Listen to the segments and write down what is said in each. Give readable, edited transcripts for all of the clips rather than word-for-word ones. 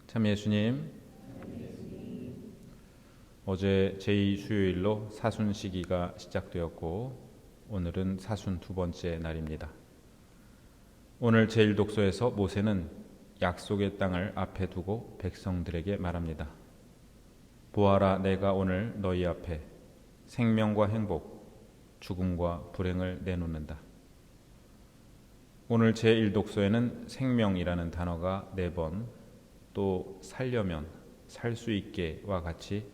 참 예수님, 어제 제2수요일로 사순 시기가 시작되었고 오늘은 사순 두 번째 날입니다. 오늘 제1독서에서 모세는 약속의 땅을 앞에 두고 백성들에게 말합니다. 보아라, 내가 오늘 너희 앞에 생명과 행복, 죽음과 불행을 내놓는다. 오늘 제1독서에는 생명이라는 단어가 4번, 또 살려면, 살 수 있게와 같이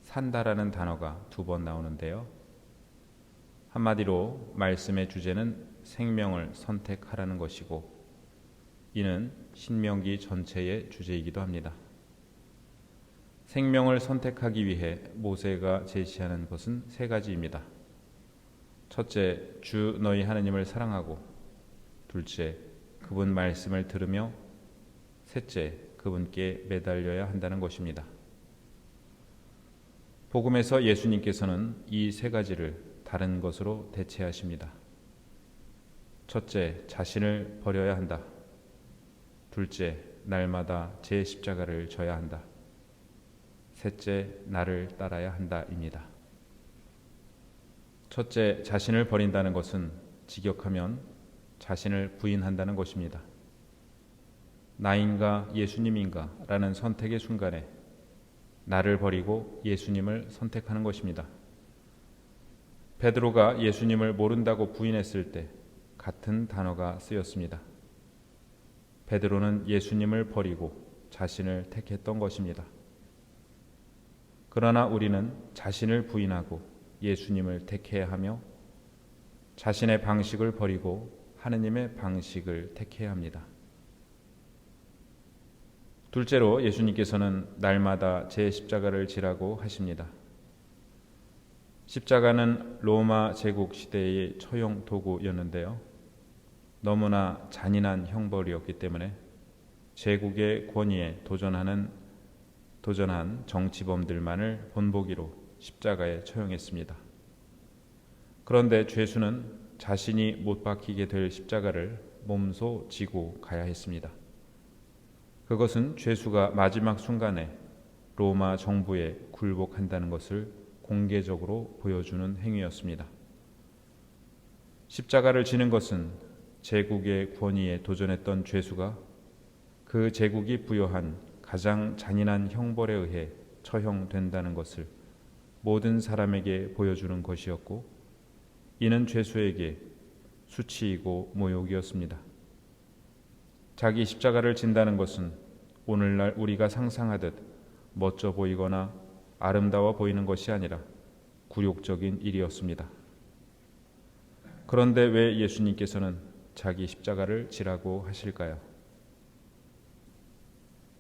산다라는 단어가 2번 나오는데요. 한마디로 말씀의 주제는 생명을 선택하라는 것이고 이는 신명기 전체의 주제이기도 합니다. 생명을 선택하기 위해 모세가 제시하는 것은 3가지입니다. 첫째, 주 너희 하나님을 사랑하고, 둘째, 그분 말씀을 들으며, 셋째, 그분께 매달려야 한다는 것입니다. 복음에서 예수님께서는 이 3가지를 다른 것으로 대체하십니다. 첫째, 자신을 버려야 한다. 둘째, 날마다 제 십자가를 져야 한다. 셋째, 나를 따라야 한다입니다. 첫째, 자신을 버린다는 것은 직역하면 자신을 부인한다는 것입니다. 나인가 예수님인가 라는 선택의 순간에 나를 버리고 예수님을 선택하는 것입니다. 베드로가 예수님을 모른다고 부인했을 때 같은 단어가 쓰였습니다. 베드로는 예수님을 버리고 자신을 택했던 것입니다. 그러나 우리는 자신을 부인하고 예수님을 택해야 하며 자신의 방식을 버리고 하느님의 방식을 택해야 합니다. 둘째로 예수님께서는 날마다 제 십자가를 지라고 하십니다. 십자가는 로마 제국 시대의 처형 도구였는데요. 너무나 잔인한 형벌이었기 때문에 제국의 권위에 도전한 정치범들만을 본보기로 십자가에 처형했습니다. 그런데 죄수는 자신이 못 박히게 될 십자가를 몸소 지고 가야 했습니다. 그것은 죄수가 마지막 순간에 로마 정부에 굴복한다는 것을 공개적으로 보여주는 행위였습니다. 십자가를 지는 것은 제국의 권위에 도전했던 죄수가 그 제국이 부여한 가장 잔인한 형벌에 의해 처형된다는 것을 모든 사람에게 보여주는 것이었고 이는 죄수에게 수치이고 모욕이었습니다. 자기 십자가를 진다는 것은 오늘날 우리가 상상하듯 멋져 보이거나 아름다워 보이는 것이 아니라 굴욕적인 일이었습니다. 그런데 왜 예수님께서는 자기 십자가를 지라고 하실까요?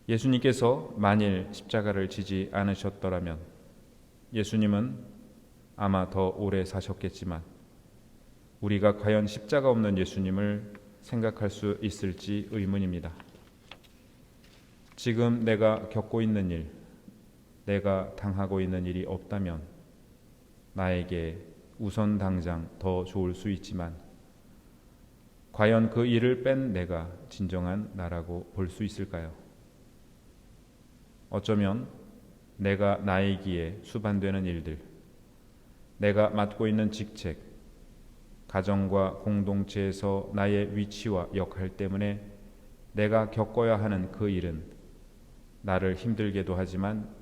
예수님께서 만일 십자가를 지지 않으셨더라면 예수님은 아마 더 오래 사셨겠지만 우리가 과연 십자가 없는 예수님을 생각할 수 있을지 의문입니다. 지금 내가 겪고 있는 일, 내가 당하고 있는 일이 없다면 나에게 우선 당장 더 좋을 수 있지만 과연 그 일을 뺀 내가 진정한 나라고 볼 수 있을까요? 어쩌면 내가 나이기에 수반되는 일들, 내가 맡고 있는 직책, 가정과 공동체에서 나의 위치와 역할 때문에 내가 겪어야 하는 그 일은 나를 힘들게도 하지만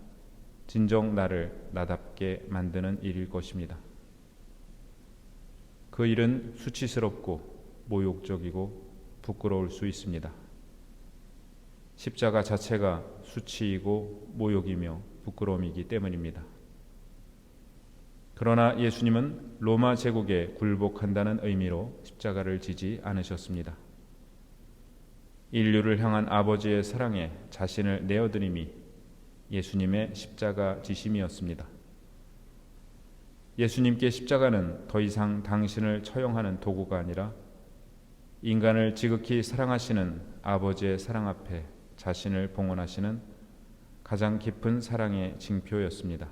진정 나를 나답게 만드는 일일 것입니다. 그 일은 수치스럽고 모욕적이고 부끄러울 수 있습니다. 십자가 자체가 수치이고 모욕이며 부끄러움이기 때문입니다. 그러나 예수님은 로마 제국에 굴복한다는 의미로 십자가를 지지 않으셨습니다. 인류를 향한 아버지의 사랑에 자신을 내어드림이 예수님의 십자가 지심이었습니다. 예수님께 십자가는 더 이상 당신을 처형하는 도구가 아니라 인간을 지극히 사랑하시는 아버지의 사랑 앞에 자신을 봉헌하시는 가장 깊은 사랑의 징표였습니다.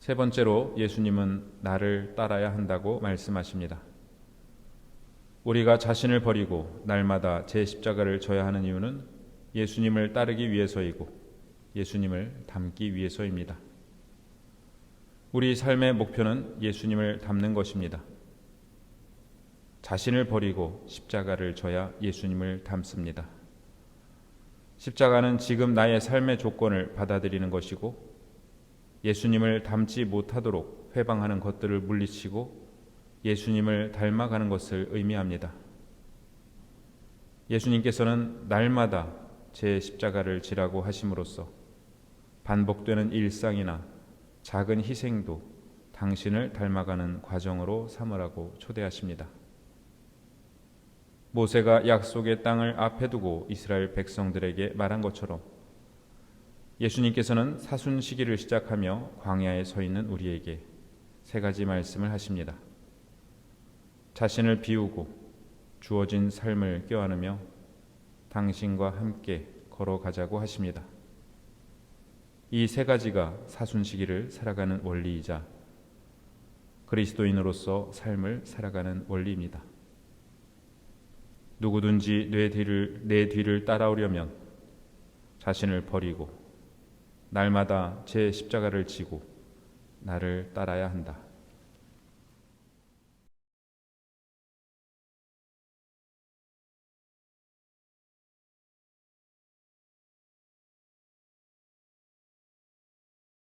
세 번째로 예수님은 나를 따라야 한다고 말씀하십니다. 우리가 자신을 버리고 날마다 제 십자가를 져야 하는 이유는 예수님을 따르기 위해서이고 예수님을 닮기 위해서입니다. 우리 삶의 목표는 예수님을 닮는 것입니다. 자신을 버리고 십자가를 져야 예수님을 닮습니다. 십자가는 지금 나의 삶의 조건을 받아들이는 것이고 예수님을 닮지 못하도록 회방하는 것들을 물리치고 예수님을 닮아가는 것을 의미합니다. 예수님께서는 날마다 제 십자가를 지라고 하심으로써 반복되는 일상이나 작은 희생도 당신을 닮아가는 과정으로 삼으라고 초대하십니다. 모세가 약속의 땅을 앞에 두고 이스라엘 백성들에게 말한 것처럼 예수님께서는 사순시기를 시작하며 광야에 서 있는 우리에게 세 가지 말씀을 하십니다. 자신을 비우고 주어진 삶을 껴안으며 당신과 함께 걸어가자고 하십니다. 이 세 가지가 사순시기를 살아가는 원리이자 그리스도인으로서 삶을 살아가는 원리입니다. 누구든지 내 뒤를 따라오려면 자신을 버리고 날마다 제 십자가를 지고 나를 따라야 한다.